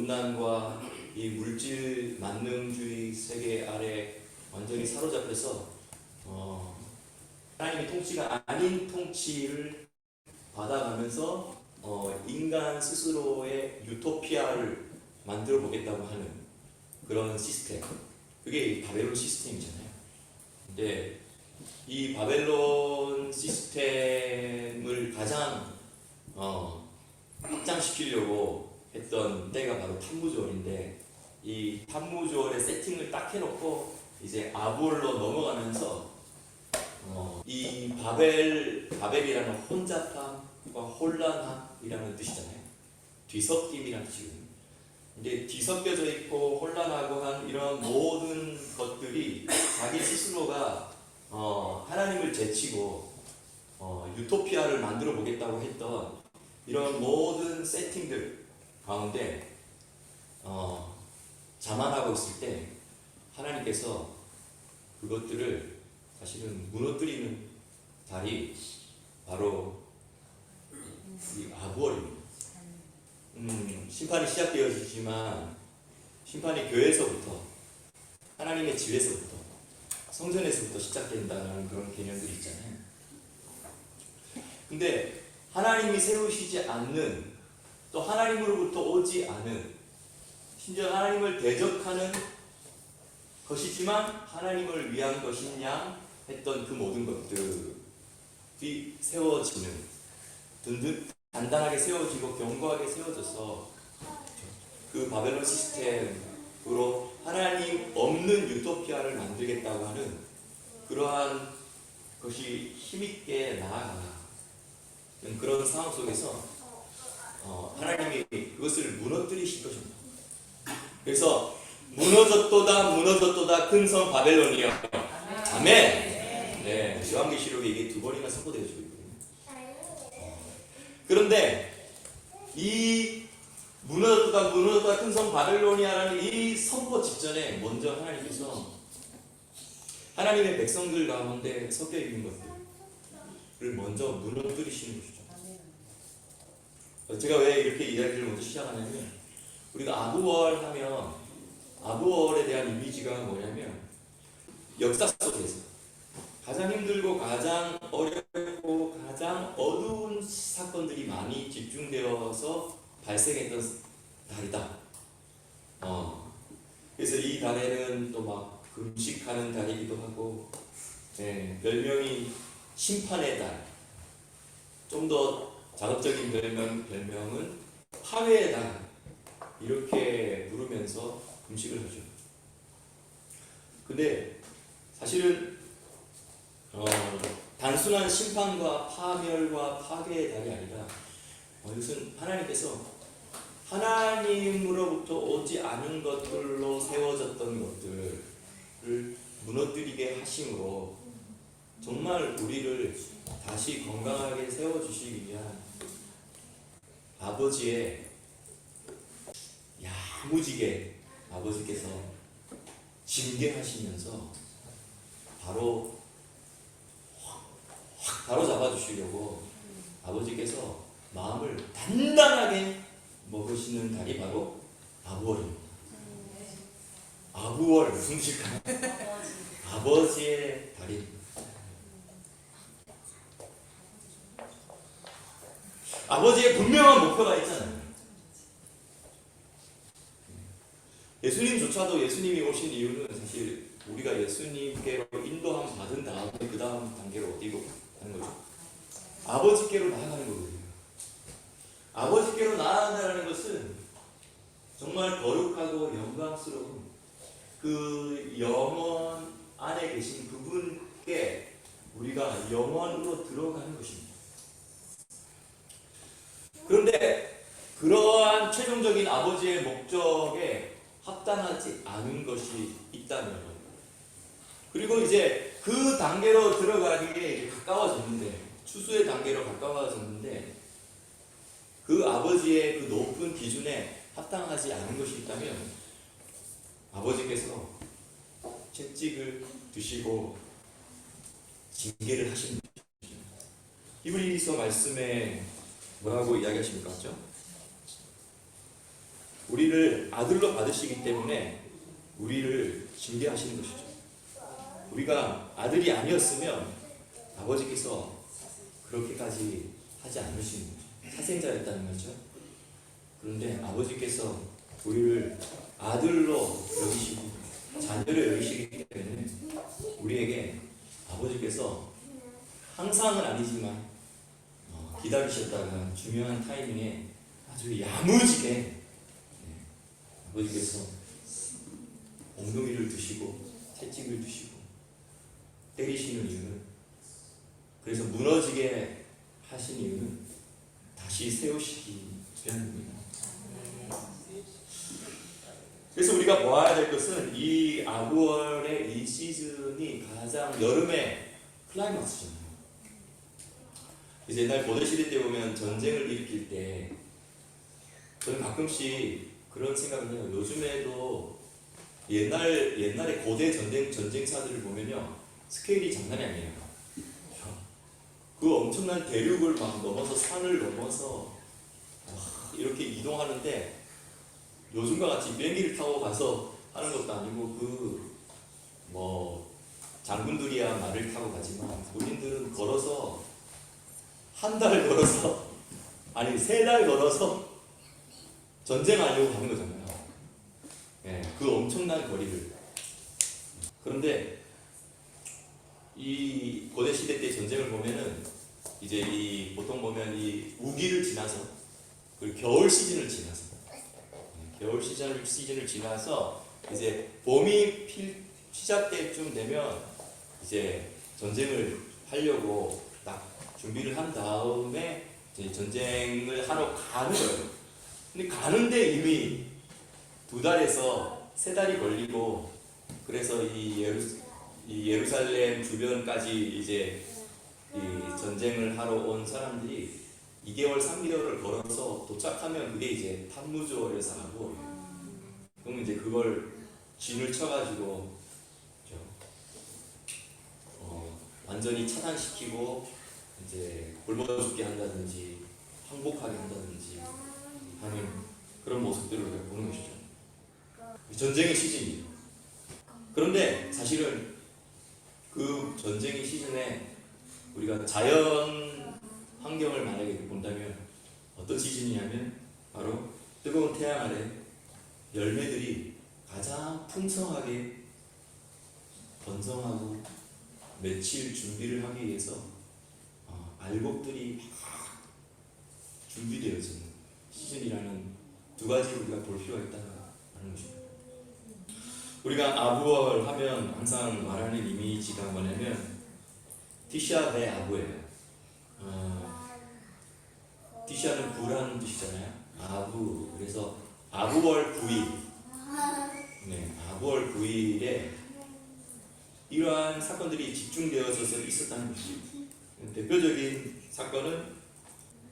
분단과 이 물질 만능주의 세계 아래 완전히 사로잡혀서 하나님의 통치가 아닌 통치를 받아가면서 인간 스스로의 유토피아를 만들어 보겠다고 하는 그런 시스템, 그게 바벨론 시스템이잖아요. 근데 이 바벨론 시스템을 가장 확장시키려고 했던 때가 바로 탐무조월인데, 이 탐무조월의 세팅을 딱 해놓고 이제 아부월로 넘어가면서 이 바벨이라는 혼잡함과 혼란함이라는 뜻이잖아요. 뒤섞임이라는 뜻이거든요. 근데 뒤섞여져 있고 혼란하고 한 이런 모든 것들이 자기 스스로가 하나님을 제치고 유토피아를 만들어 보겠다고 했던 이런 모든 세팅들 가운데 자만하고 있을 때 하나님께서 그것들을 사실은 무너뜨리는 달이 바로 이 아부월입니다. 심판이 시작되어지지만 심판이 교회에서부터, 하나님의 집에서부터, 성전에서부터 시작된다는 그런 개념들이 있잖아요. 근데 하나님이 세우시지 않는, 또 하나님으로부터 오지 않은, 심지어 하나님을 대적하는 것이지만 하나님을 위한 것이냐 했던 그 모든 것들이 세워지는, 단단하게 세워지고 견고하게 세워져서 그 바벨론 시스템으로 하나님 없는 유토피아를 만들겠다고 하는 그러한 것이 힘있게 나아가는 그런 상황 속에서 하나님이 그것을 무너뜨리실 것입니다. 그래서 무너졌도다 큰 성 바벨론이여. 아멘. 네, 요한계시록에 이게 2번이나 선포되어지고 있거든요. 그런데 이 무너졌도다 큰 성 바벨론이라는 이 선포 직전에 먼저 하나님께서 하나님의 백성들 가운데 섞여 있는 것들을 먼저 무너뜨리시는 것이죠. 제가 왜 이렇게 이야기를 먼저 시작하냐면, 우리가 아부월 하면 아부월에 대한 이미지가 뭐냐면, 역사 속에서 가장 힘들고 가장 어렵고 가장 어두운 사건들이 많이 집중되어서 발생했던 달이다. 그래서 이 달에는 또 막 금식하는 달이기도 하고, 별명이 심판의 달, 좀 더 자극적인 별명은 화해의 달, 이렇게 부르면서 금식을 하죠. 근데 사실은 단순한 심판과 파멸과 파괴의 달이 아니라 이것은 하나님께서 하나님으로부터 오지 않은 것들로 세워졌던 것들을 무너뜨리게 하심으로 정말 우리를 다시 건강하게 세워주시기 위한 아버지의 야무지게 아버지께서 징계하시면서 바로 잡아주시려고 아버지께서 마음을 단단하게 먹으시는 달이 바로 아부월입니다. 아부월, 무슨 뜻일까요? 아버지의 달입니다. 아버지의 분명한 목표가 있잖아요. 예수님조차도 예수님이 오신 이유는 사실 우리가 예수님께로 인도함 받은 다음에 그 다음 단계로 어디로 가는 거죠? 아버지께로 나아가는 거거든요. 아버지께로 나아간다는 것은 정말 거룩하고 영광스러운 그 영원 안에 계신 그분께 우리가 영원으로 들어가는 것입니다. 그런데 그러한 최종적인 아버지의 목적에 합당하지 않은 것이 있다면, 그리고 이제 그 단계로 들어가기에 가까워졌는데, 추수의 단계로 가까워졌는데, 그 아버지의 그 높은 기준에 합당하지 않은 것이 있다면 아버지께서 채찍을 드시고 징계를 하시는 것입니다. 히브리서 말씀에 뭐라고 이야기하십니까? 우리를 아들로 받으시기 때문에 우리를 징계하시는 것이죠. 우리가 아들이 아니었으면 아버지께서 그렇게까지 하지 않으시는 거죠. 사생자였다는 거죠. 그런데 아버지께서 우리를 아들로 여기시고 자녀를 여기시기 때문에 우리에게 아버지께서 항상은 아니지만 기다리셨다가 중요한 타이밍에 아주 야무지게 아버지께서 엉덩이를 드시고 채찍을 드시고 때리시는 이유는, 그래서 무너지게 하신 이유는 다시 세우시기 위함입니다. 그래서 우리가 보아야 될 것은 이 아부월의 이 시즌이 가장 여름의 클라이막스잖아요. 이제 옛날 고대시대 때 보면 전쟁을 일으킬 때 저는 가끔씩 그런 생각을 해요. 요즘에도 옛날에 고대 전쟁사들을 보면요, 스케일이 장난이 아니에요. 그 엄청난 대륙을 막 넘어서 산을 넘어서 이렇게 이동하는데 요즘과 같이 비행기를 타고 가서 하는 것도 아니고 장군들이야 말을 타고 가지만 본인들은 걸어서 한 달 걸어서 아니 3달 걸어서 전쟁하려고 가는 거잖아요. 그 엄청난 거리를. 그런데 이 고대 시대 때 전쟁을 보면은 이제 보통 보면 이 우기를 지나서 그리고 겨울 시즌을 지나서 이제 봄이 시작될 쯤 되면 이제 전쟁을 하려고 딱 준비를 한 다음에 이제 전쟁을 하러 가는 거예요. 근데 가는데 이미 2달에서 3달이 걸리고, 그래서 이 예루살렘 주변까지 이제 이 전쟁을 하러 온 사람들이 2개월, 3개월을 걸어서 도착하면 그게 이제 탄무주월에서 하고, 그러면 이제 그걸 진을 쳐가지고 완전히 차단시키고 이제 굶어 죽게 한다든지 항복하게 한다든지 하는 그런 모습들을 우리가 보는 것이죠. 전쟁의 시즌이에요. 그런데 사실은 그 전쟁의 시즌에 우리가 자연 환경을 만약에 본다면 어떤 시즌이냐면 바로 뜨거운 태양 아래 열매들이 가장 풍성하게 번성하고 며칠 준비를 하기 위해서 알곡들이 막 준비되어지는 시즌이라는 2가지를 우리가 볼 필요가 있다는 것입니다. 우리가 아부월 하면 항상 말하는 이미지가 뭐냐면 티샤 베 아부예요. 티샤는 부라는 뜻이잖아요. 아부. 그래서 아부월 9일. 아부월 9일에 이러한 사건들이 집중되어서 있었다는 것입니다. 대표적인 사건은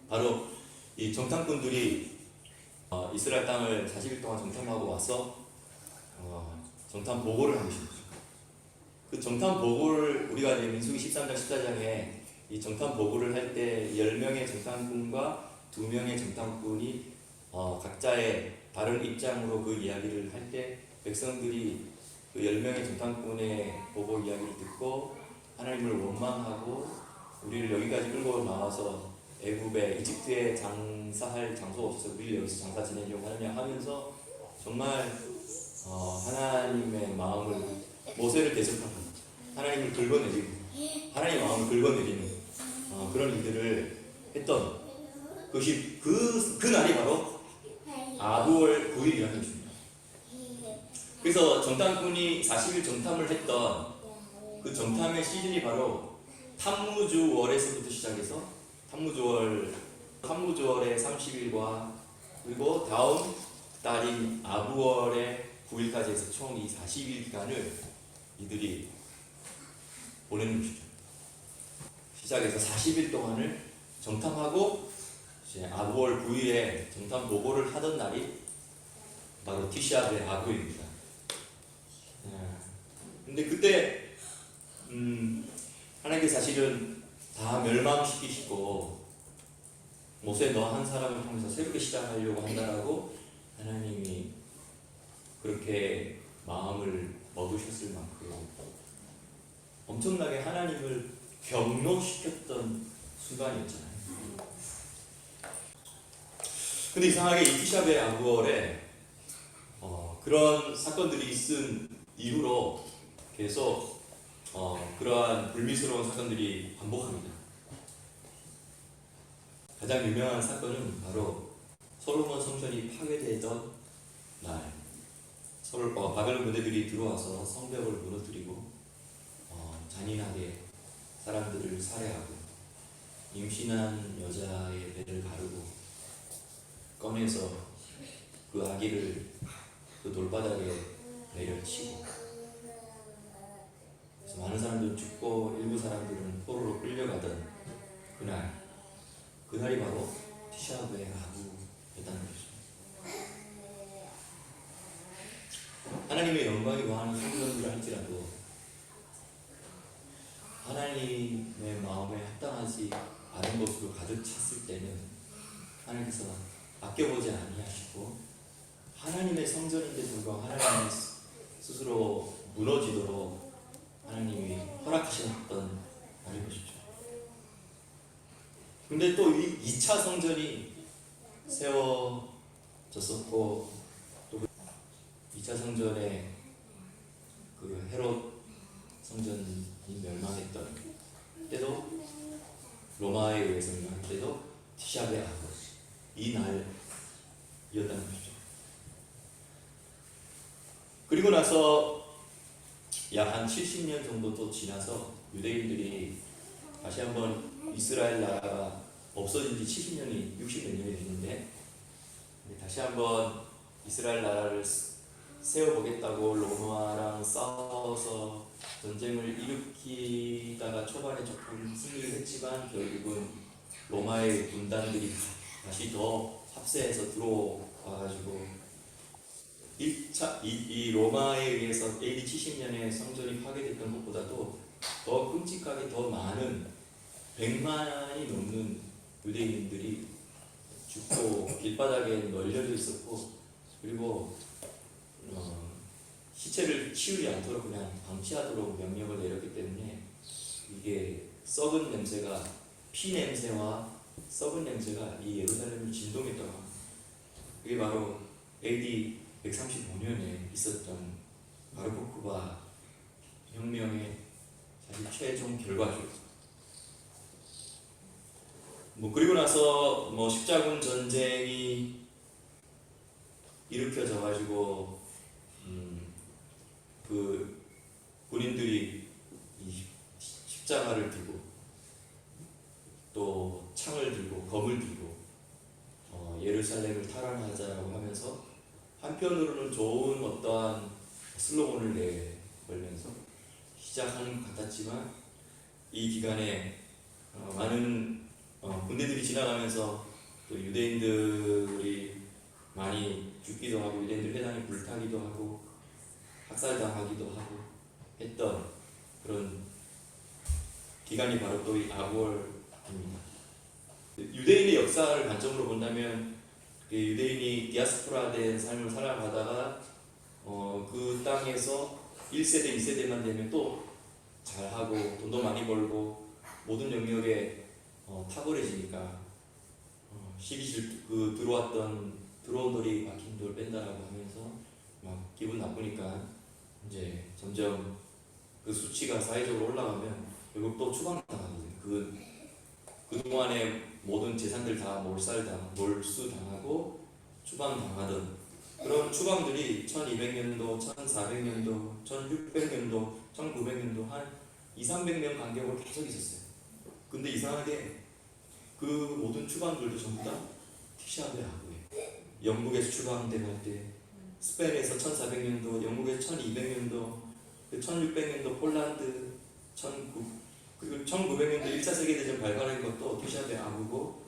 바로 이 정탐꾼들이 이스라엘 땅을 40일 동안 정탐하고 와서 정탐 보고를 한 것입니다. 그 정탐 보고를 우리가 이제 민수기 13장 14장에 이 정탐 보고를 할 때 10명의 정탐꾼과 2명의 정탐꾼이 각자의 다른 입장으로 그 이야기를 할 때 백성들이 그 10명의 정탐꾼의 보고 이야기를 듣고 하나님을 원망하고 우리를 여기까지 끌고 나와서 애굽에 이집트에 장사할 장소가 없어서 우리를 여기서 장사 지내려고 하느냐 하면서 정말 하나님의 마음을 모세를 대적하고 하나님을 긁어내리고 하나님의 마음을 긁어내리는 그런 일들을 했던 그것이 그 날이 바로 아부월 9일이라는 것입니다. 그래서 정탐꾼이 40일 정탐을 했던 그 정탐의 시즌이 바로 탄무주월에서부터 시작해서 탄무주월의 30일과 그리고 다음 달인 아부월의 9일까지 해서 총 이 40일 기간을 이들이 보내는 것이죠. 시작해서 40일 동안을 정탐하고 이제 아부월 9일에 정탐 보고를 하던 날이 바로 티샤베 아부입니다. 근데 그때 하나님께서 사실은 다 멸망시키시고 모세 너 한 사람을 통해서 새롭게 시작하려고 한다라고 하나님이 마음을 먹으셨을 만큼 엄청나게 하나님을 경노시켰던 순간이었잖아요. 근데 이상하게 이 티샤베 아부월에 그런 사건들이 있은 이후로 계속 그러한 불미스러운 사건들이 반복합니다. 가장 유명한 사건은 바로 솔로몬 성전이 파괴되던 날, 바벨론 군대들이 들어와서 성벽을 무너뜨리고 잔인하게 사람들을 살해하고 임신한 여자의 배를 가르고 꺼내서 그 아기를 그 돌바닥에 내려치고, 그래서 많은 사람들은 죽고 일부 사람들은 포로로 끌려가던 그날이 바로 티샤베 아부였다는 것이죠. 하나님의 영광이 거하는 성전이라 할지라도 하나님의 마음에 합당하지 않은 것으로 가득 찼을 때는 하나님께서 아껴보지 아니하시고 하나님의 성전인데 불구하고 하나님이 스스로 무너지도록 하나님이 허락하셨던 날인 것이죠. 근데 또 이 2차 성전이 세워졌었고, 또 2차 성전에 그 헤롯 성전이 멸망했던 때도, 로마에 의해서 멸망할 때도 티샤베 아부 이 날이었다는 것이죠. 그리고 나서 약 한 70년 정도 또 지나서 유대인들이 다시 한번 이스라엘 나라가 없어진 지 70년이 60몇 년이 됐는데 다시 한번 이스라엘 나라를 세워보겠다고 로마랑 싸워서 전쟁을 일으키다가 초반에 조금 승리를 했지만 결국은 로마의 군단들이 다시 더 합세해서 들어와가지고 이 로마에 의해서 AD 70년에 성전이 파괴됐던 것보다도 더 끔찍하게 더 많은 100만이 넘는 유대인들이 죽고 길바닥에 널려져 있었고, 그리고 시체를 치우지 않도록 그냥 방치하도록 명령을 내렸기 때문에 이게 썩은 냄새가, 피 냄새와 썩은 냄새가 이 예루살렘을 진동했다고 합니다. 그게 바로 AD 135년에 있었던 바르코크바 혁명의 사실 최종 결과죠. 그리고 나서 십자군 전쟁이 일으켜져 가지고 그 군인들이 이 십자가를 들고 또 창을 들고 검을 들고 예루살렘을 탈환하자라고 하면서 한편으로는 좋은 어떠한 슬로건을 내걸면서 시작하는 것 같았지만 이 기간에 많은 군대들이 지나가면서 또 유대인들이 많이 죽기도 하고 유대인들 회당이 불타기도 하고 학살당하기도 하고 했던 그런 기간이 바로 또 이 아부월입니다. 유대인의 역사를 관점으로 본다면 유대인이 디아스포라된 삶을 살아가다가 그 땅에서 1세대, 2세대만 되면 또 잘하고 돈도 많이 벌고 모든 영역에 탁월해지니까 들어온 돌이 박힌 돌 뺀다라고 하면서 막 기분 나쁘니까 이제 점점 그 수치가 사회적으로 올라가면 결국 또 추방당하거든요. 그동안에 모든 재산들 다 몰수당하고 추방당하던 그런 추방들이 1200년도, 1400년도, 1600년도, 1900년도 한 200~300년 간격으로 계속 있었어요. 근데 이상하게 그 모든 추방들도 전부 다 티샤베 아부예요. 영국에서 추방될 때, 스페인에서 1400년도, 영국에서 1200년도, 1600년도 폴란드, 그리고 1900년도 1차 세계대전 발발한 것도 티샤베 아부고,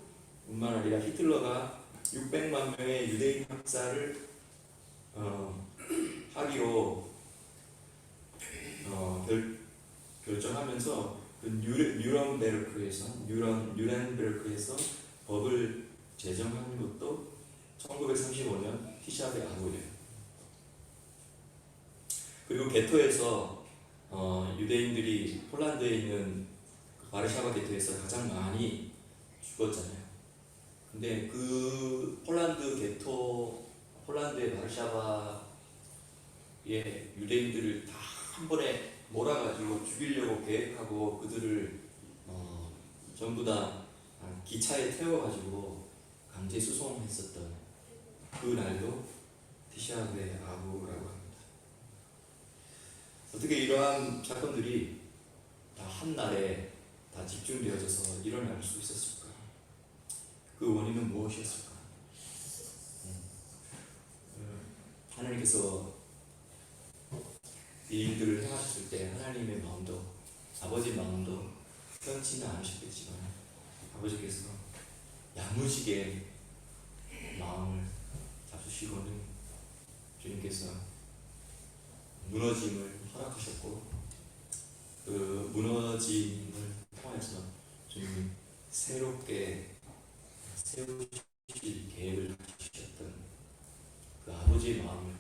뿐만 아니라 히틀러가 600만 명의 유대인 학살을 하기로 결정하면서 뉴렌베르크에서 법을 제정한 것도 1935년 티샤베 아부예요. 그리고 게토에서 유대인들이 폴란드에 있는 바르샤바 게토에서 가장 많이 죽었잖아요. 근데 그 폴란드의 바르샤바의 유대인들을 다 한 번에 몰아가지고 죽이려고 계획하고 그들을 전부 다 기차에 태워가지고 강제 수송했었던 그 날도 티샤베 아부라고 합니다. 어떻게 이러한 사건들이 다 한날에 다 집중되어져서 일어날 수 있었을까? 그 원인은 무엇이었을까? 하나님께서 이 일들을 행하셨을 때 하나님의 마음도, 아버지의 마음도 편치는 않으셨겠지만 아버지께서 야무지게 마음을 잡수시고는 주님께서 무너짐을 허락하셨고, 그 무너짐을 통해서 주님이 새롭게 세우실 계획을 가지셨던 그 아버지의 마음을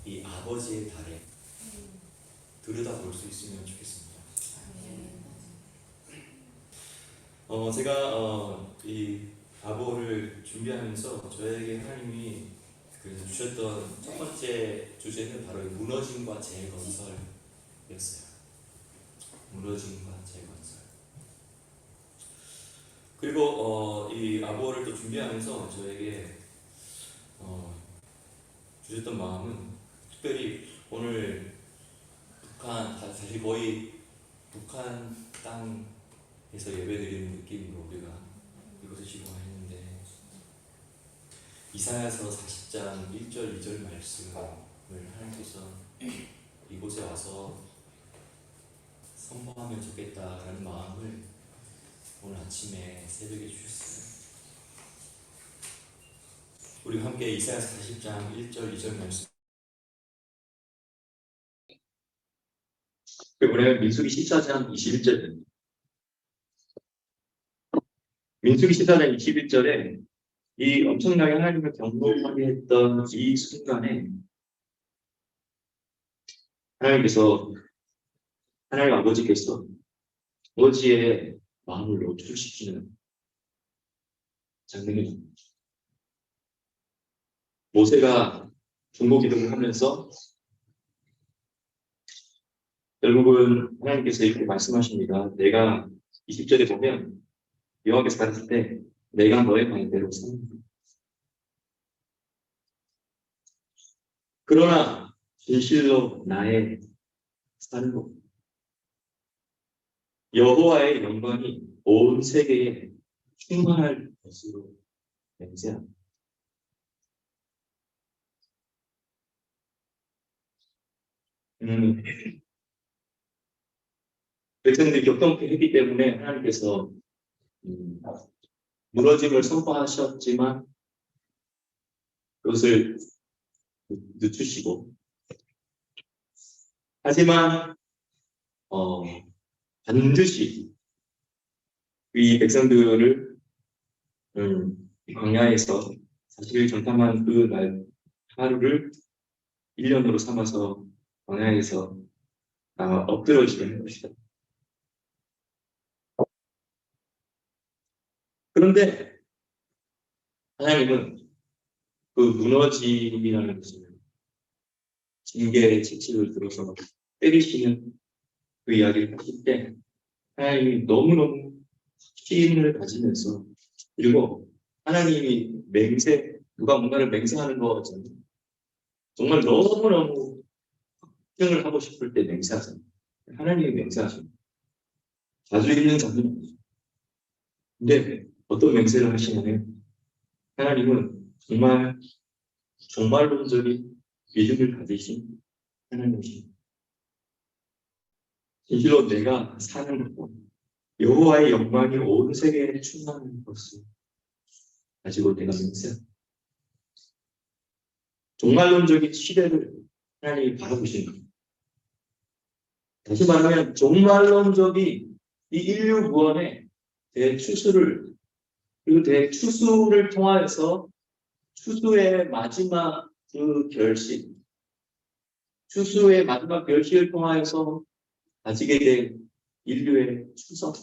이 아버지의 달에 들여다볼 수 있으면 좋겠습니다. 제가 이 아보를 준비하면서 저에게 하나님이 주셨던 첫 번째 주제는 바로 무너짐과 재건설이었어요. 무너짐과 재건설. 그리고 이 아보를 또 준비하면서 저에게 주셨던 마음은 특별히 오늘 사실 거의 북한 땅에서 예배드리는 느낌으로 우리가 이것을 시공했는데, 이사야서 40장 1절 2절 말씀을 하나님께서 이곳에 와서 선포하면 좋겠다라는 마음을 오늘 아침에 새벽에 주셨어요. 우리 함께 이사야서 40장 1절 2절 말씀, 이번에 민수기 14장 21절입니다. 민수기 14장 21절에 이 엄청나게 하나님을 경배하게 했던 이 순간에 하나님 아버지께서 아버지의 마음을 노출시키는 장면이 나옵니다. 모세가 중보기도를 하면서 결국은 하나님께서 이렇게 말씀하십니다. 내가 20절에 보면 여호와께서 가르칠 때 내가 너의 말대로 산다. 그러나 진실로 나의 산로 여호와의 영광이 온 세계에 충만할 것으로 맹세합니다. 백성들이 격동케 했기 때문에 하나님께서 무너짐을 선포하셨지만 그것을 늦추시고, 하지만 반드시 이 백성들을 광야에서 40일 전탐한 그 날 하루를 1년으로 삼아서 광야에서 엎드러지게 한 것이다. 그런데 하나님은 그 무너짐이라는 것을 징계의 채찍을 들어서 때리시는 그 이야기를 하실 때 하나님이 너무너무 확신을 가지면서, 그리고 하나님이 누가 뭔가를 맹세하는 거잖아요. 정말 너무너무 확증을 하고 싶을 때 맹세하잖아요. 하나님이 맹세하십니다. 자주 있는 장면이죠. 근데 어떤 맹세를 하시냐면 하나님은 정말 종말론적인 믿음을 가지신 하나님이십니다. 진실로 내가 사는 것, 여호와의 영광이 온 세계에 충만한 것을 가지고 내가 맹세합니다. 종말론적인 시대를 하나님이 바라보시는 겁니다. 다시 말하면 종말론적인 이 인류 구원의 대추수를, 그리고 대추수를 통하여서 추수의 마지막 그 결실, 추수의 마지막 결실을 통하여서 가지게 된 인류의 추석,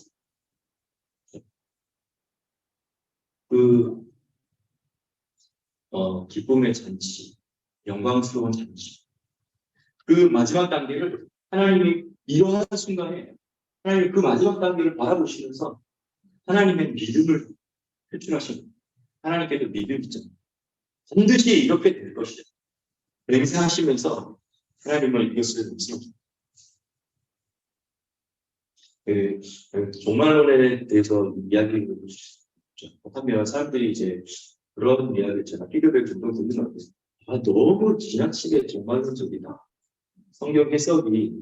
그 기쁨의 잔치, 영광스러운 잔치, 그 마지막 단계를 하나님이 이러한 순간에 하나님이 그 마지막 단계를 바라보시면서 하나님의 믿음을 표출하신 하나님께도 믿음이 있잖아요. 반드시 이렇게 될 것이다. 맹세하시면서 하나님을 이겼을 믿습니다. 종말론에 대해서 이야기를 해보고 싶죠. 하면 사람들이 이제 그런 이야기를 제가 피드백 종종 듣는 것 같아요. 아, 너무 지나치게 종말론적이다. 성경 해석이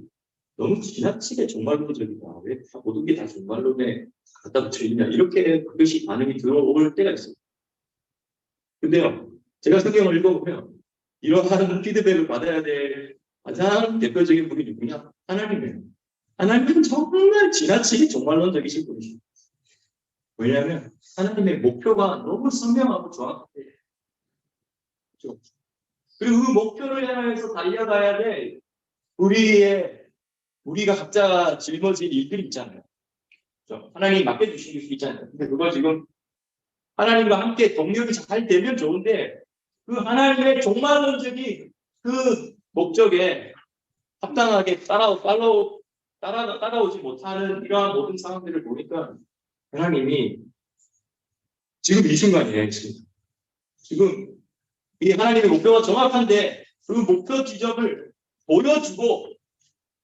너무 지나치게 종말론적이다. 왜 다 모든 게 다 종말론에 갖다 붙여있냐. 이렇게 그것이 반응이 들어올 때가 있어요. 근데요, 제가 성경을 읽어보면 이러한 피드백을 받아야 될 가장 대표적인 분이 누구냐? 하나님이에요. 하나님은 정말 지나치게 종말론적이신 분이시죠. 왜냐하면 하나님의 목표가 너무 선명하고 정확해요. 그렇죠? 그리고 그 목표를 향해서 달려가야 돼. 우리가 각자 짊어진 일들이 있잖아요. 그렇죠? 하나님이 맡겨주신 게 있잖아요. 근데 그거 지금 하나님과 함께 동력이 잘 되면 좋은데 그 하나님의 종말론적인 그 목적에 합당하게 따라오지 못하는 이러한 모든 상황들을 보니까 하나님이 지금 이 순간이에요. 지금 이 하나님의 목표가 정확한데 그 목표 지점을 보여주고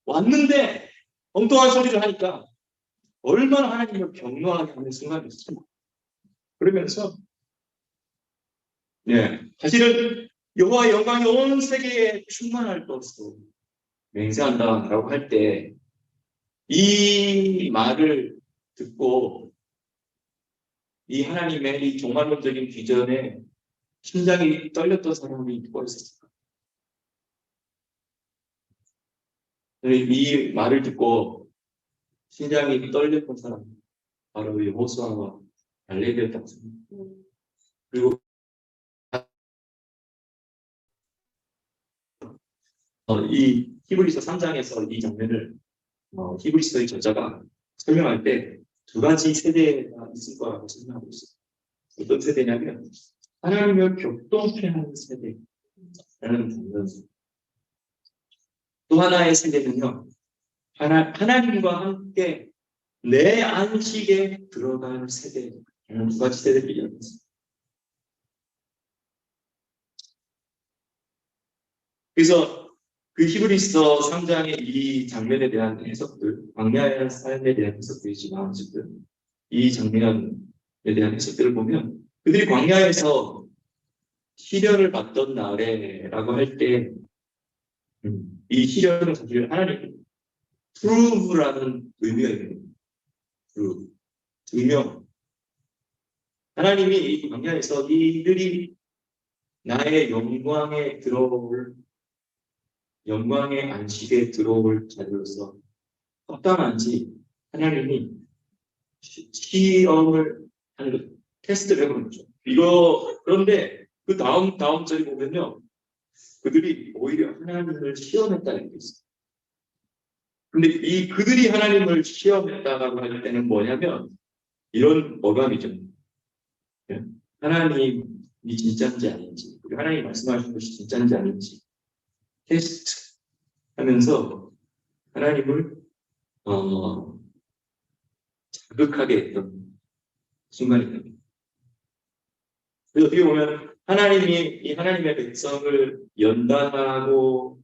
왔는데 엉뚱한 소리를 하니까 얼마나 하나님을 경노하게 하는 순간이었습니다. 그러면서 사실은 여호와의 영광이 온 세계에 충만할 것으로 맹세한다라고 할 때 이 말을 듣고 이 하나님의 이 종말론적인 비전에 심장이 떨렸던 사람이 누가 있었을까? 이 말을 듣고 심장이 떨렸던 사람 바로 여호수아와 갈렙이었다고 생각합니다. 그리고 이 히브리서 3장에서 이 장면을 히브리서의 저자가 설명할 때 두 가지 세대가 있을 거라고 설명하고 있어요. 어떤 세대냐면 하나님을 격동케 하는 세대라는 단어입니다. 또 하나의 세대는요. 하나님과 함께 내 안식에 들어가는 세대라는 두 가지 세대를 이야기했습니다. 그래서 그 히브리서 3장의 이 장면에 대한 해석들, 광야의 삶에 대한 해석들이지만 어쨌든 이 장면에 대한 해석들을 보면 그들이 광야에서 시련을 받던 날에라고 할 때 이 시련은 사실 하나님 프루브라는 의미가 있는 거예요. 증명. 하나님이 이 광야에서 이들이 나의 영광의 안식에 들어올 자리로서 합당한지 하나님이 시험을 하는 거죠. 테스트를 해보는 거죠. 그런데 그 다음 절에 보면요. 그들이 오히려 하나님을 시험했다는 게 있어요. 근데 이 그들이 하나님을 시험했다라고 할 때는 뭐냐면 이런 어감이죠. 하나님이 진짜인지 아닌지, 그리고 하나님이 말씀하신 것이 진짜인지 아닌지 테스트 하면서 하나님을 자극하게 했던 순간입니다. 그래서 어떻게 보면 하나님이 이 하나님의 백성을 연단하고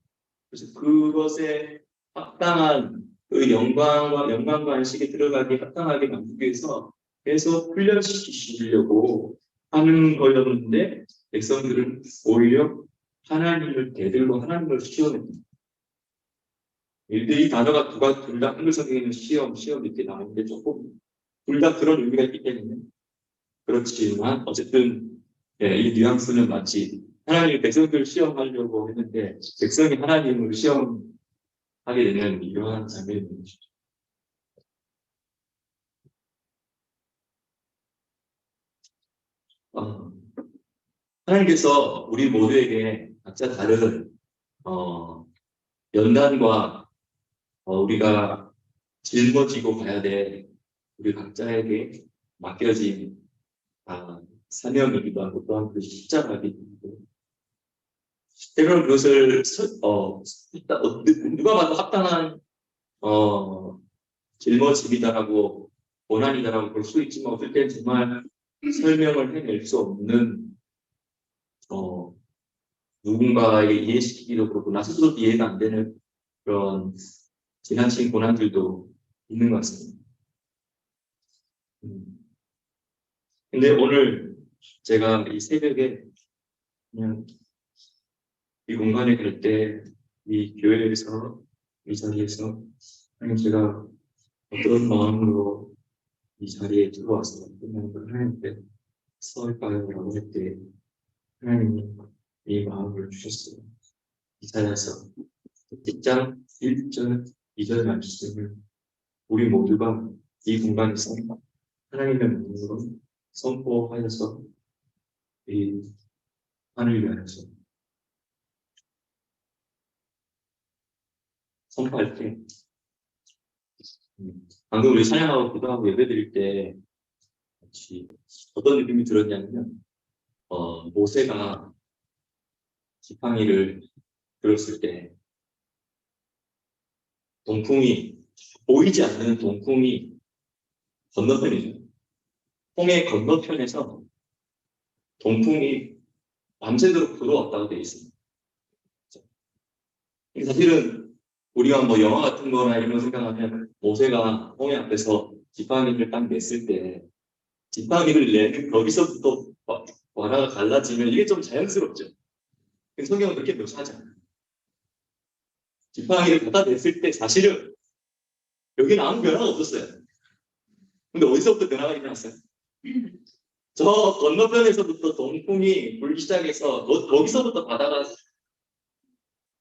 그래서 그것에 합당한 그 영광과 안식에 들어가기 합당하게 만들기 위해서 계속 훈련시키시려고 하는 거였는데 백성들은 오히려 하나님을 대들고 하나님을 시험했다. 이 단어가 둘 다 한글 성경에는 시험 이렇게 나오는데 조금 둘 다 그런 의미가 있기 때문에 그렇지만 어쨌든 이 뉘앙스는 마치 하나님이 백성들을 시험하려고 했는데 백성이 하나님을 시험하게 되는 이러한 장면이 있는 것이죠. 하나님께서 우리 모두에게 각자 다른 연단과 우리가 짊어지고 가야 될 우리 각자에게 맡겨진 사명이기도 하고 또한 그 십자가이기도 하고 때로는 그것을 누가 봐도 합당한 짊어짐이다라고 고난이다라고 볼 수 있지만 어떨 때는 정말 설명을 해낼 수 없는 누군가에게 이해시키기도 그렇고 나 스스로도 이해가 안 되는 그런 지나친 고난들도 있는 것 같습니다. 근데 오늘 제가 이 새벽에 그냥 이 공간에 갈 때 이 교회에서 이 자리에서 하나님 제가 어떤 마음으로 이 자리에 들어와서 하나님께 서울까요? 라고 할 때 하나님이 이 마음을 주셨어요. 이사야서 1장 1절 2절 말씀을 우리 모두가 이 공간에서 하나님의 마음으로 선포하여서 이 하늘을 위하여서 선포할 때 방금 우리 찬양하고 기도하고 예배드릴 때 같이 어떤 느낌이 들었냐면 모세가 지팡이를 들었을 때 동풍이 보이지 않는 동풍이 건너편이죠. 홍해 건너편에서 동풍이 밤새도록 불어왔다고 되어 있습니다. 사실은 우리가 뭐 영화 같은 거나 이런 거 생각하면 모세가 홍해 앞에서 지팡이를 딱 냈을 때 지팡이를 내는 거기서부터 바다가 갈라지면 이게 좀 자연스럽죠. 성경은 그렇게 묘사하지 않아요. 지팡이를 갖다 냈을 때 사실은 여기는 아무 변화가 없었어요. 근데 어디서부터 변화가 일어났어요? 저 건너편에서부터 동풍이 불기 시작해서 거기서부터 바다가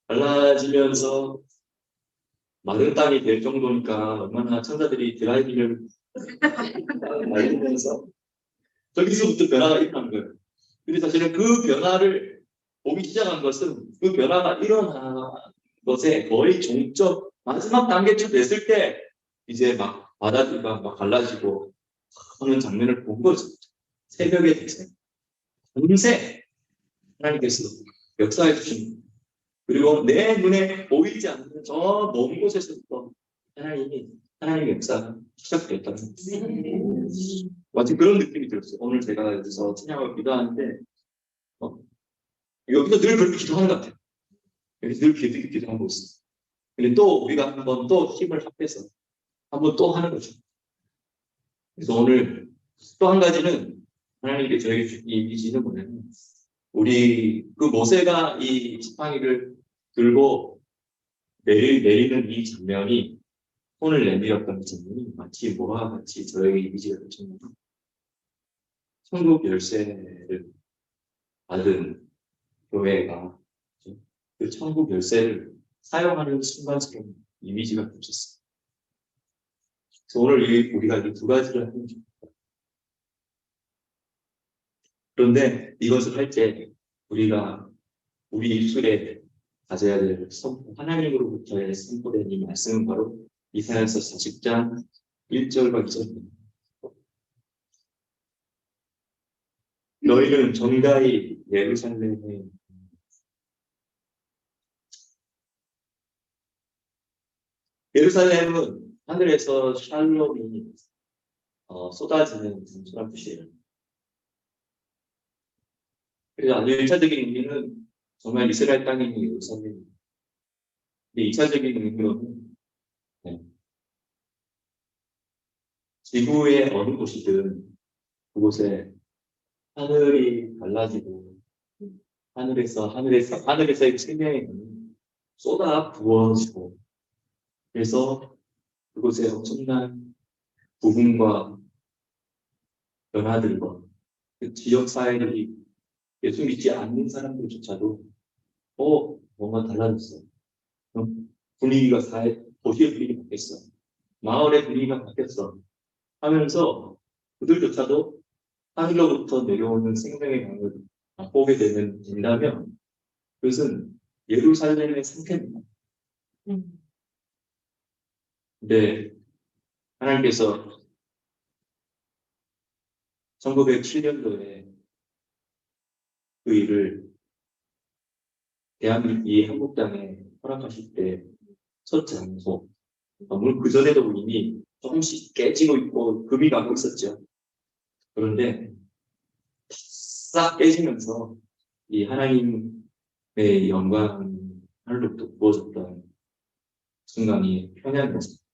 갈라지면서 마른 땅이 될 정도니까 얼마나 천사들이 드라이빙을 날리면서 저기서부터 변화가 일어난 거예요. 근데 사실은 그 변화를 보기 시작한 것은 그 변화가 일어난 것에 거의 종점 마지막 단계쯤 됐을 때 이제 막 바다가 막 갈라지고 하는 장면을 본 거죠. 새벽에 대해서 밤새 하나님께서 역사해 주신 그리고 내 눈에 보이지 않는 저 먼 곳에서부터 하나님의 역사가 시작됐다는 마치 그런 느낌이 들었어요. 오늘 제가 여기서 찬양을 기도하는데 여기서 늘 그렇게 기도하는 것 같아요. 여기서 늘 기도하고 있어요. 근데 또 우리가 한번 또 힘을 합해서 한번 또 하는 거죠. 그래서 오늘 또 한 가지는 하나님께 저에게 주신 이미지는 뭐냐면 우리 그 모세가 이 지팡이를 들고 내리는 이 장면이 손을 내밀었던 장면이 마치 뭐와 같이 저에게 이미지가 되었냐면 천국 열쇠를 받은 교회가 그 천국 열쇠를 사용하는 순간처럼 이미지가 되었어요. 그래서 오늘 우리가 이 두 가지를 하는 겁니다. 그런데 이것을 할 때 우리가 우리 입술에 가져야 될 하나님으로부터의 선포된 이 말씀은 바로 이사야서 40장 1절과 2절입니다. 너희는 정가히 예루살렘은 하늘에서 샬롬이 쏟아지는 단순한 뜻이에요. 그래서 아주 1차적인 의미는 정말 이스라엘 땅에 있는 예루살렘입니다. 2차적인 의미로는 지구의 어느 곳이든 그곳에 하늘이 갈라지고 하늘에서의 생명이 쏟아 부어지고 그래서 그곳에 엄청난 부흥과 변화들과 그 지역 사회들이 예수 믿지 않는 사람들조차도 뭔가 달라졌어. 분위기가 도시의 분위기가 바뀌었어. 마을의 분위기가 바뀌었어. 하면서 그들조차도 하늘로부터 내려오는 생명의 강을 맛보게 된다면 그것은 예루살렘의 상태입니다. 근데 하나님께서 1907년도에 그 일을 이 한국 땅에 허락하실 때 첫 장소, 물론 그 전에도 이미 조금씩 깨지고 있고 금이 가고 있었죠. 그런데 싹 깨지면서 이 하나님의 영광 하늘로부터 부어졌던 순간이 평양이었습니다.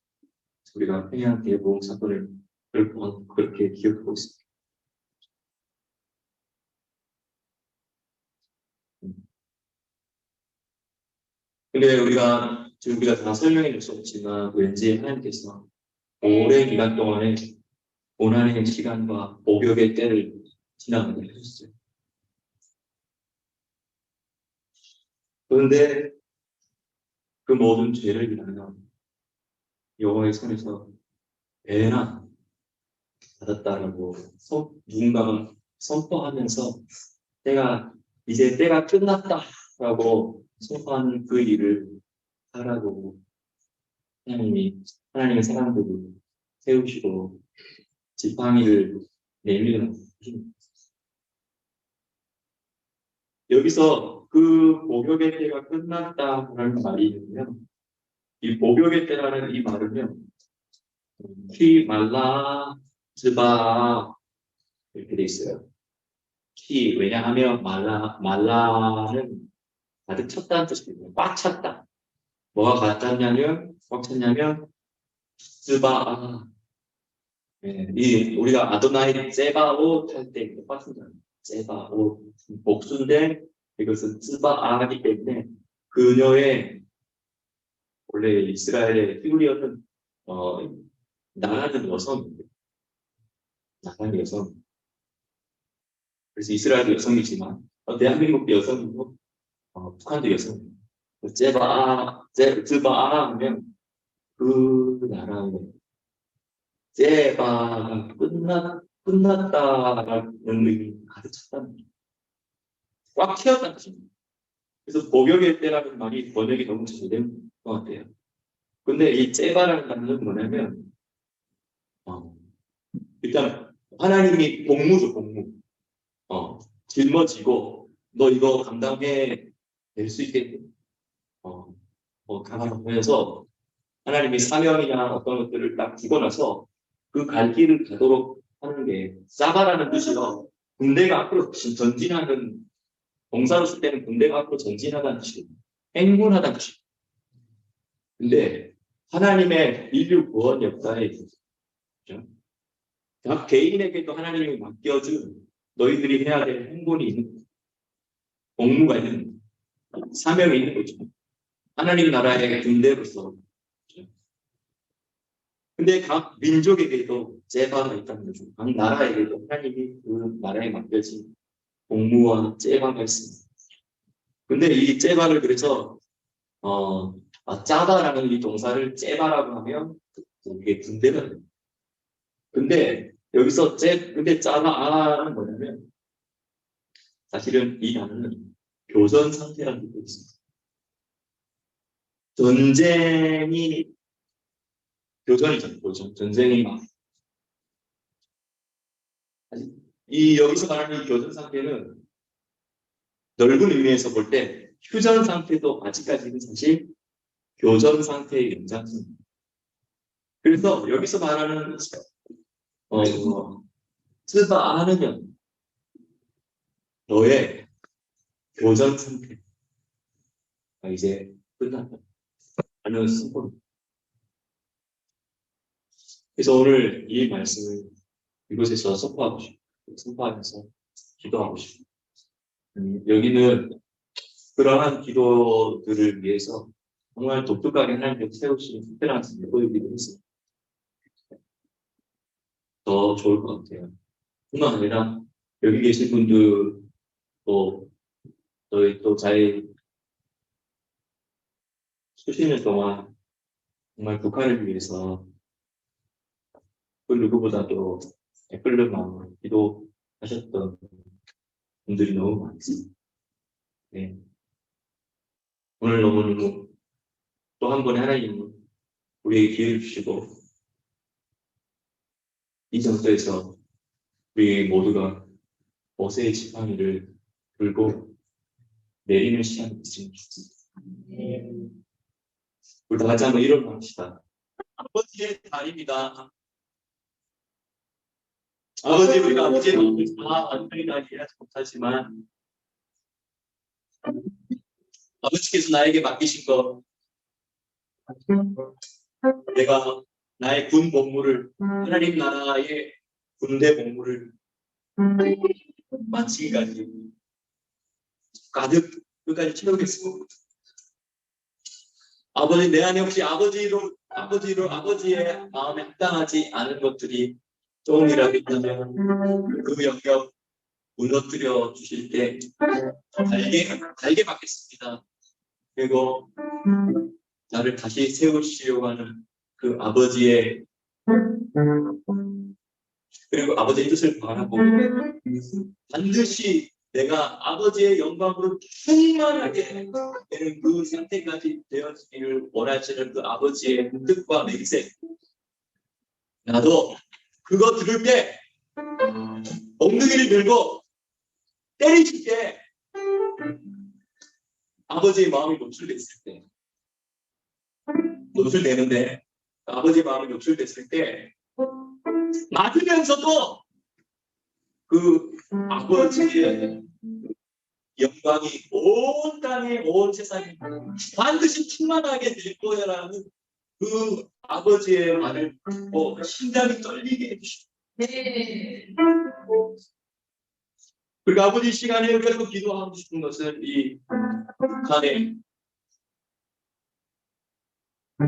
우리가 평양 대보험 사건을 그렇게 기억하고 있습니다. 근데 지금 우리가 다 설명해 줄 수 없지만 왠지 하나님께서 오랜 기간 동안에 고난의 시간과 목욕의 때를 지나가게 하셨어요. 그런데 그 모든 죄를 위하여 여호와의 손에서 배나 받았다라고 누군가가 선포하면서 이제 때가 끝났다라고 선포하는 그 일을 하라고 하나님의 사람들을 세우시고 지팡이를 내밀어 주십니다. 여기서 그 목욕의 때가 끝났다라는 말이 있는데요. 이 목욕의 때라는 이 말은요, 키 말라 즈바 이렇게 돼 있어요. 왜냐하면 말라는 가득 찼다는 뜻입니다. 꽉 찼다. 뭐가 꽉 찼냐면 즈바 우리가 아도나이 제바옷 할 때 똑같습니다. 제바옷 복수인데 이것은 즈바아기 때문에 그녀의 원래 이스라엘의 히브리어는 나라는 여성입니다. 나라는 여성. 그래서 이스라엘 여성이지만 대한민국도 여성이고 북한도 여성입니다. 즈바아 하면 그 나라의 제바가 끝났다라는 의미 가득 찼다는 거죠. 꽉 채웠다는 뜻입니다. 그래서 복역의 때라는 말이 번역이 너무 잘 된 것 같아요. 근데 이 제바라는 단어는 뭐냐면 일단 하나님이 복무죠, 복무. 짊어지고 너 이거 감당해 낼 수 있겠니? 감당하면서 하나님이 사명이나 어떤 것들을 딱 주고 나서 그 갈 길을 가도록 하는 게 사바라는 뜻이요. 군대가 앞으로 전진하는 동사로 쓸 때는 군대가 앞으로 전진하다는 뜻입니다. 행군하다는 뜻입니다. 근데 하나님의 인류 구원 역사에 있어서 각 개인에게도 하나님이 맡겨준 너희들이 해야 될 행군이 있는 공무가 있는 사명이 있는 거죠. 하나님 나라의 군대로서. 근데 각 민족에게도 제바가 있다는 거죠. 각 나라에게도 하나님이 그 나라에 맡겨진 공무와 제바가 있습니다. 근데 이 제바를 그래서 짜다라는 이 동사를 제바라고 하면 이게 군대가 됩니다. 근데 여기서 근데 짜바아는 뭐냐면 사실은 이 단어는 교전 상태라는 뜻이 있습니다. 전쟁이 교전이잖아요. 교전. 전쟁이 막 여기서 말하는 이 교전 상태는 넓은 의미에서 볼 때 휴전 상태도 아직까지는 사실 교전 상태의 연장선입니다. 그래서 여기서 말하는 쓰바하는 너의 교전 상태가 이제 끝났다. 라는 선포입니다. 그래서 오늘 이 말씀을 이곳에서 선포하면서 기도하고 싶습니다. 여기는 그러한 기도들을 위해서 정말 독특하게 하나님께서 세우신 특별한 예보이기도 했습니다. 더 좋을 것 같아요. 뿐만 아니라 여기 계신 분들 저희 또 잘 수십 년 동안 정말 북한을 위해서 그 누구보다도 끓는 마음으로 기도하셨던 분들이 너무 많습니다. 네. 오늘 너무너무 또 한 번에 하나님 우리에게 기회를 주시고 이 정도에서 우리 모두가 모세의 지팡이를 들고 내리는 시간이 있으면 좋겠습니다. 우리 다 같이 한번 일어납시다. 아버지의 달입니다. 아버지, 우리가 아버지의 마음을 다 완전히 다 이해하지 못하지만 아버지께서 나에게 맡기신 것, 내가 나의 군 복무를, 하나님 나라의 군대 복무를 마치기까지 가득 끝까지 채우겠습니다. 아버지, 내 안에 혹시 아버지의 마음에 합당하지 않은 것들이 조금이라도 있다면 그 영역 무너뜨려 주실 때 달게 받겠습니다. 그리고 나를 다시 세우시려고 하는 그 아버지의 그리고 아버지의 뜻을 바라고 반드시 내가 아버지의 영광으로 충만하게 되는 그 상태까지 되어지기를 원하시는 그 아버지의 뜻과 맹세, 나도 그거 들을 때 엉덩이를 들고 때리실 때 아버지의 마음이 노출됐을 때 노출되는데 아버지의 마음이 노출됐을 때 맞으면서도 그 아버지의 영광이 온 땅에 온 세상에 반드시 충만하게 될 거야라는 그 아버지의 말을 심장이 떨리게 해주시고 그리고 아버지 시간에 우리가 또 기도하고 싶은 것은 이 북한의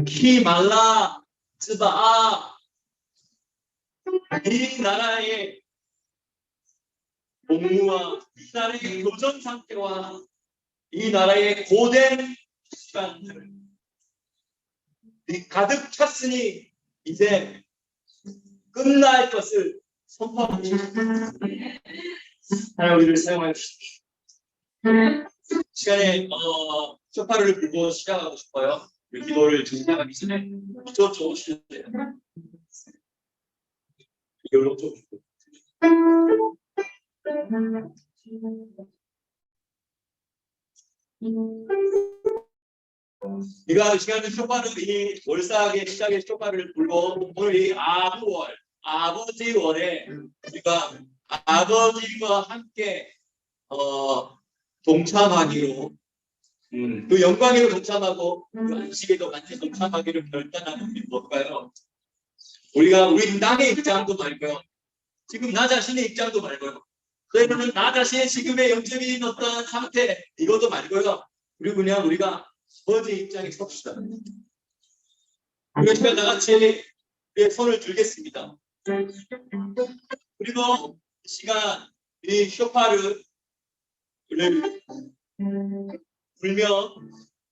키 말라 쯔바아 이 나라의 복무와 이 나라의 교전 상태와 이 나라의 고된 시간들 가득 찼으니 이제 끝날 것을 선포합니다. 하나님 우리를 사용하여 주십시오. 시간에 쇼파를 불고 시작하고 싶어요. 기도를 시작하기 전에 기도 좀 주세요. 기도를 좀 주세요. 네가 시간에 쇼파를 이 월삭의 시작의 쇼파를 불고 오늘 이 아부월 아버지월에 우리가 아버지와 함께 동참하기로 그 영광에도 동참하고 그 안식에도 같이 동참하기를 결단하는 게 뭘까요? 우리가 우리 땅의 입장도 말고요. 지금 나 자신의 입장도 말고요. 그러면 나 자신의 지금의 영적인 어떤 상태 이것도 말고요. 그리고 그냥 우리가 아버지 입장에 섭시다. 우리가 다 같이 우리의 손을 들겠습니다. 그리고 이 시간 이 쇼파를 불며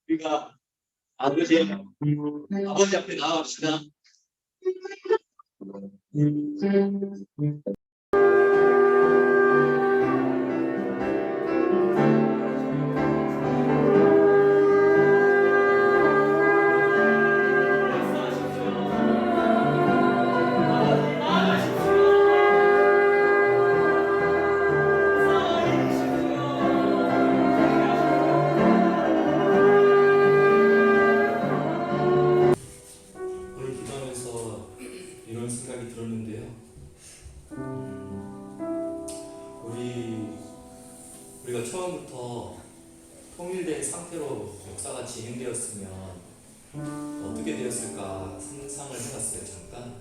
우리가 아버지 앞에 나갑시다. 이런 생각이 들었는데요. 우리가 처음부터 통일된 상태로 역사가 진행되었으면 어떻게 되었을까 상상을 해봤어요. 잠깐.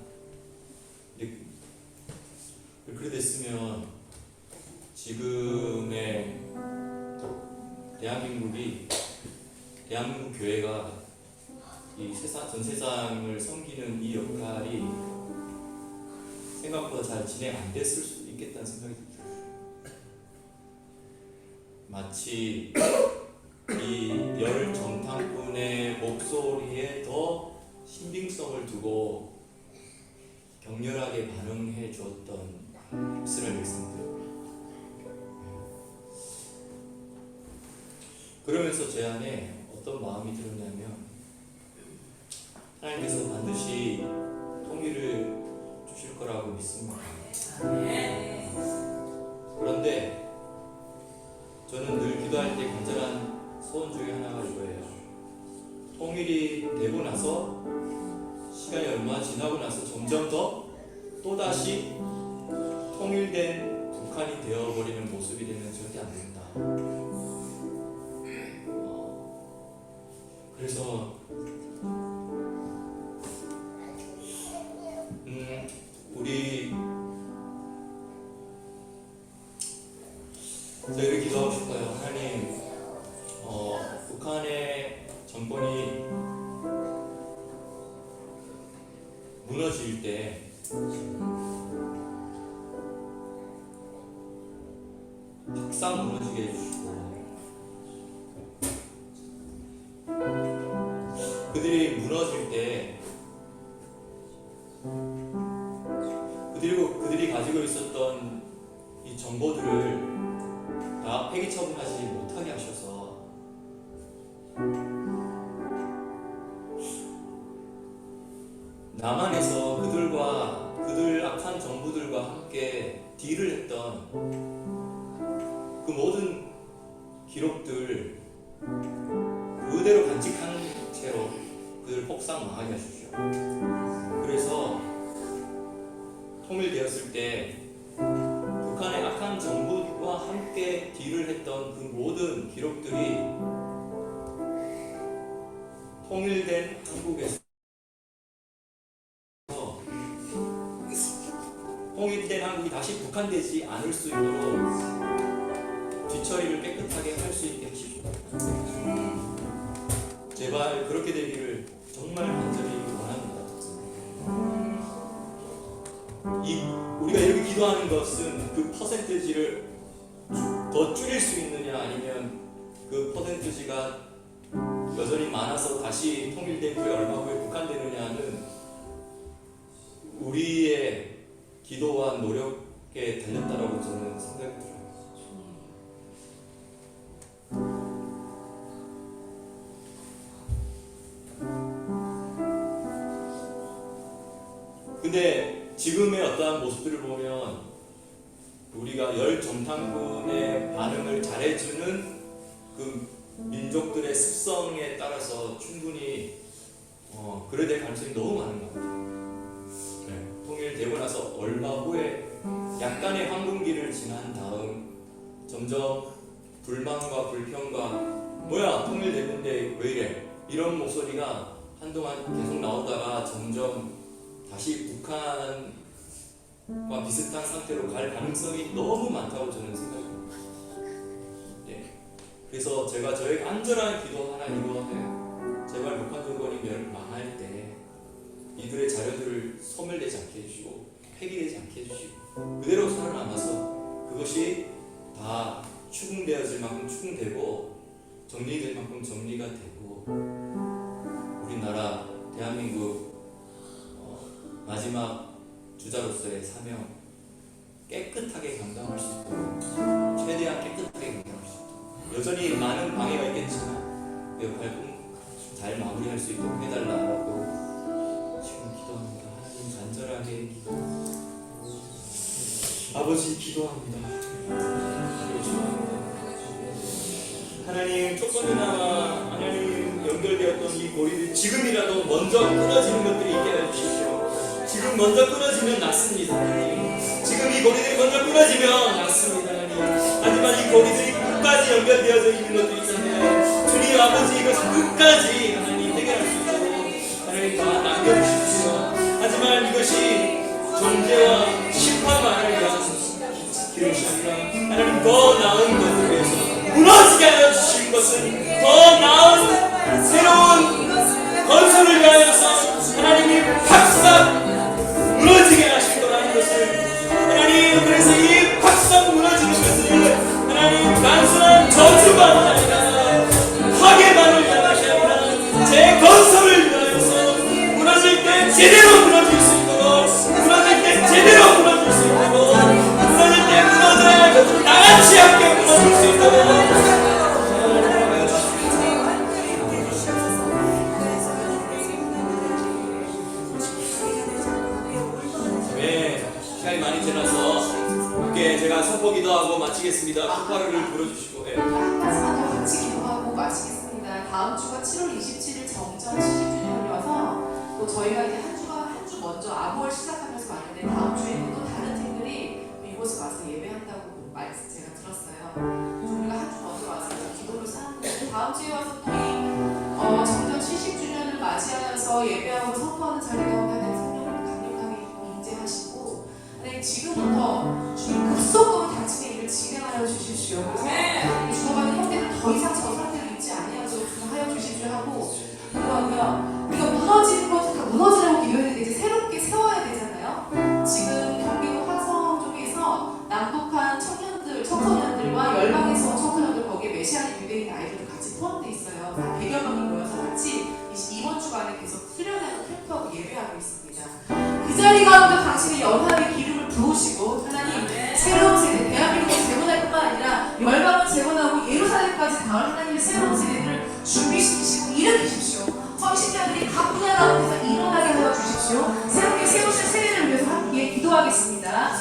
그렇게 됐으면 지금의 대한민국 교회가 이 전 세상을 섬기는 이 역할이 생각보다 잘 진행 안 됐을 수도 있겠다는 생각이 듭니다. 마치 이 열 정탐꾼의 목소리에 더 신빙성을 두고 격렬하게 반응해 주었던 이스라엘 백성들. 그러면서 제 안에 어떤 마음이 들었냐면 하나님께서 반드시 통일을 주실 거라고 믿습니다. 그런데 저는 늘 기도할 때 간절한 소원 중에 하나가 이거예요. 통일이 되고 나서 시간이 얼마 지나고 나서 점점 더 또다시 통일된 북한이 되어버리는 모습이 되면 절대 안 된다. 그래서 저희를 기도하고 싶어요. 하나님, 북한의 정권이 무너질 때 확상 무너지게 해주시고, 그들이 무너질 때 그들이 가지고 있었던 이 정보들을 다 폐기 처분하지 못하게 하셔서 남한에서 그들 악한 정부들과 함께 딜을 했던 그 모든 기록들 그대로 간직한 채로 그들 폭삭 망하게 하십시오. 그래서 통일되었을 때 북한의 악한 정부와 함께 딜을 했던 그 모든 기록들이 통일된 한국에서 통일된 한국이 다시 북한되지 않을 수 있도록 뒤처리를 깨끗하게 할 수 있게 하십시오. 제발 그렇게 되기를 정말 간절히 원합니다. 우리가 이렇게 기도하는 것은 그 퍼센티지를 더 줄일 수 있느냐, 아니면 그 퍼센티지가 여전히 많아서 다시 통일된 후에 얼마 후에 북한되느냐는 우리의 기도와 노력에 달렸다라고 저는 생각이 들어요. 근데 지금의 어떠한 모습들을 보면 우리가 열 정탐군의 반응을 잘해주는 그 민족들의 습성에 따라서 충분히 그래야 될 가능성이 너무 많은 것 같아요. 통일되고 나서 얼마 후에 약간의 황금기를 지난 다음 점점 불만과 불평과 뭐야 통일됐는데 왜 이래 이런 목소리가 한동안 계속 나오다가 점점 다시 북한과 비슷한 상태로 갈 가능성이 너무 많다고 저는 생각합니다. 그래서 제가 저에게 간절한 기도 하나 이거는 제발 북한 정권이 망할 때 이들의 자료들을 소멸되지 않게 해주시고 폐기되지 않게 해주시고 그대로 살아남아서 그것이 다 추궁되어질 만큼 추궁되고 정리될 만큼 정리가 되고 우리나라 대한민국 마지막 주자로서의 사명 깨끗하게 감당할 수 있도록 최대한 깨끗하게 감당할 수 있도록 여전히 많은 방해가 있겠지만 그 역할 꼭 잘 마무리할 수 있도록 해달라고 지금 기도합니다. 하나님 간절하게 기도합니다. 아버지 기도합니다. 하나님 조금이나마 하나님 연결되었던 이 고리를 지금이라도 먼저 끊어지는 것들이 있게 해주십시오. 지금 먼저 끊어지면 낫습니다. 하나님. 지금 이 고리들이 먼저 끊어지면 낫습니다. 하나님. 하지만 이 고리들이 끝까지 연결되어져 있는 것들이 있잖아요. 주님 아버지 이것을 끝까지 하나님 해결할 수 있도록 하나님 다 남겨주십시오. 하지만 이것이 존재와 심판만을 위한 기록이 아니라 하나님 더 나은 것을 위해서 무너지게 하여 주신 것은 더 나은 새로운 건설을 위하여서 하나님이 확상 무너지게 하실 거라는 것을 하나님 그래서 이 확상 무너지는 것을 하나님 단순한 저주만이 아니라 파괴만을 위한 것이 아니라 재건설을 위하여서 무너질 때 제대로 무너질 수 있도록 무너질 때 제대로 무너질 수 있도록 무너질 때 무너져야 할 것을 나같이 함께 무너질 수 있도록 기도하고 마치겠습니다. 쇼파를 불어주시고. 예. 한 가지만 더 같이 기도하고 마치겠습니다. 다음 주가 7월 27일 정정 70주년이어서 또 저희가 이제 한 주 먼저 아무월 시작하면서 왔는데 다음 주에는 또 다른 팀들이 이곳에 와서 예배한다고 제가 들었어요. 그래서 우리가 한 주 먼저 와서 기도를 쌓았는데 다음 주에 와서 또 이 정정 70주년을 맞이하면서 예배하고 선포하는 자리가 하나님 성령을 강력하게 임재하시고 하나님 지금부터 주님 급속도로 당신의 일을 진행하여 주십시오. 그래서 죽어가는 형제들 더 이상 저 상태로 있지 아니하도록 하여 주십시오 하고 그러면 우리가 무너지는 것도 다 무너지라고 기도했는데 이제 새롭게 세워야 되잖아요. 지금 경기도 화성 쪽에서 남북한 청소년들과 열방에서 온 청소년들 거기에 메시아의 유대인 아이들도 같이 포함되어 있어요. 100여 명이 모여서 같이 이번 주간에 계속 수련하고 캠프하고 예배하고 있습니다. 그 자리 가운데 당신의 연합의 기름을 부으시고 하나님 새로운 세대 대한민국을 재건할 뿐만 아니라 열방을 재건하고 예루살렘까지 닿을 하나님의 새로운 세대들을 준비시키시고 일으키십시오. 헌신자들이 각 분야 가운데서 일어나게 하여 주십시오. 새롭게 세우실 세대를 위해서 함께 기도하겠습니다.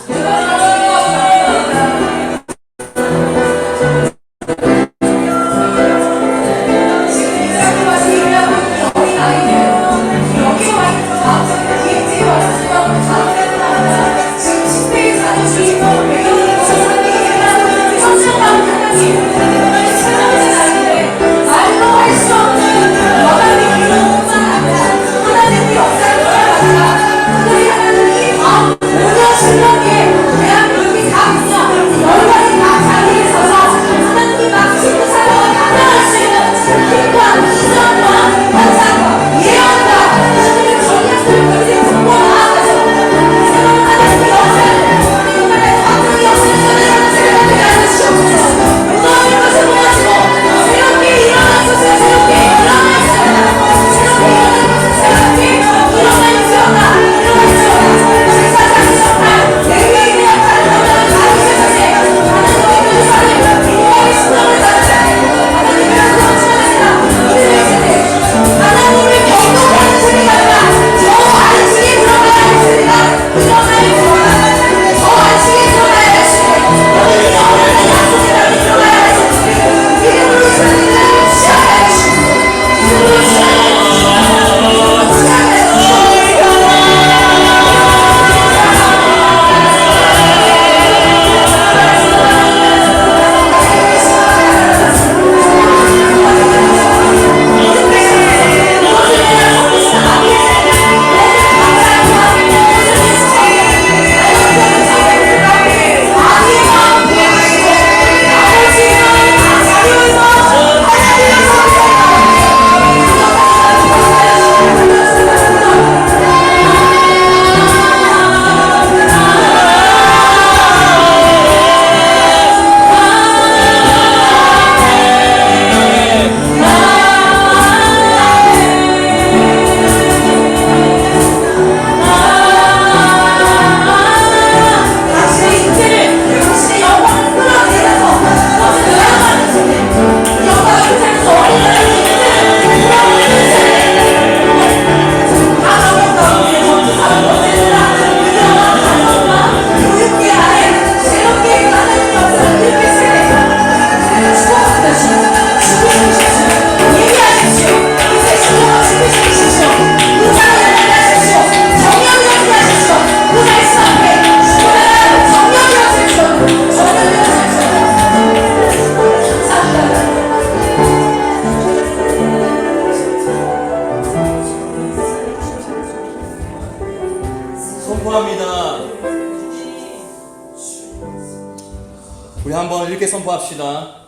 우리 한번 이렇게 선포합시다.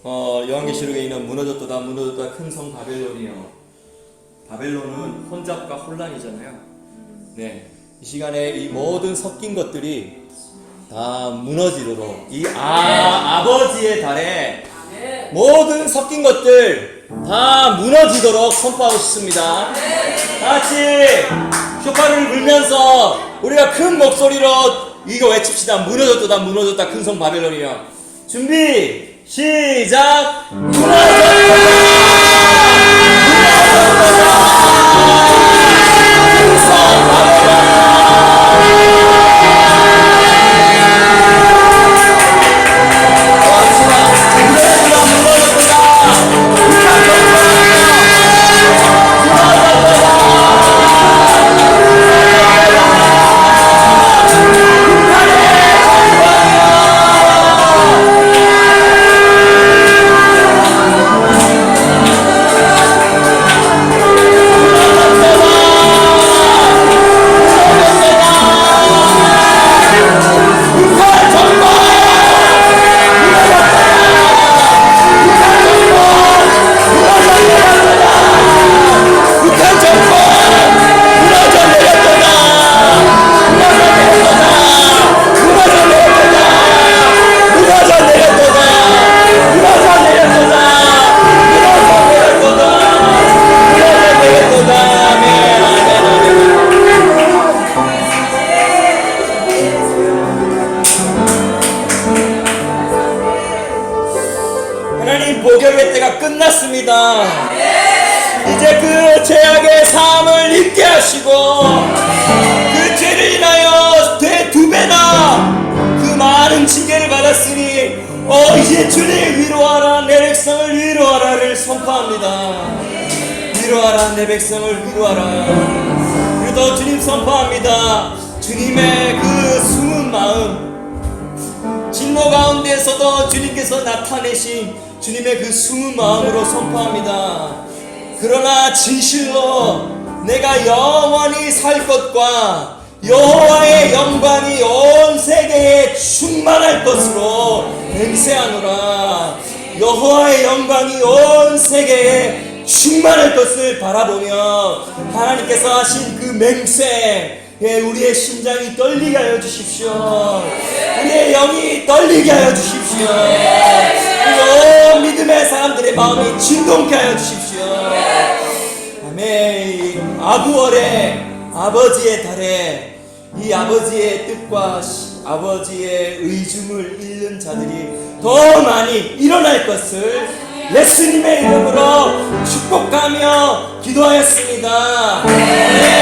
요한계시록에 있는 무너졌도다 무너졌다 큰 성 바벨론이요. 바벨론은 혼잡과 혼란이잖아요. 네, 이 시간에 이 모든 섞인 것들이 다 무너지도록 이 아버지의 달에 모든 섞인 것들 다 무너지도록 선포하고 싶습니다. 같이 쇼파를 불면서 우리가 큰 목소리로 이거 외칩시다. 무너졌도다 무너졌다 큰 성 바벨론이요. 준비 시작. 무너졌도다 이제 그 죄악의 사함을 잊게 하시고 그 죄를 인하여 두 배나 그 많은 징계를 받았으니 이제 주님 위로하라 내 백성을 위로하라를 선포합니다. 위로하라 내 백성을 위로하라. 그리고 주님 선포합니다. 주님의 그 숨은 마음 진노 가운데에서도 주님께서 나타내신 주님의 그 숨은 마음으로 선포합니다. 그러나 진실로 내가 영원히 살 것과 여호와의 영광이 온 세계에 충만할 것으로 맹세하노라. 여호와의 영광이 온 세계에 충만할 것을 바라보며 하나님께서 하신 그 맹세, 우리의 심장이 떨리게 하여 주십시오. 우리의 영이 떨리게 하여 주십시오. 온 믿음의 사람들의 마음이 진동케 하여 주십시오. 아멘. 아구월에 아버지의 달에 이 아버지의 뜻과 아버지의 의중을 잃는 자들이 더 많이 일어날 것을 예수님의 이름으로 축복하며 기도하였습니다. 아멘.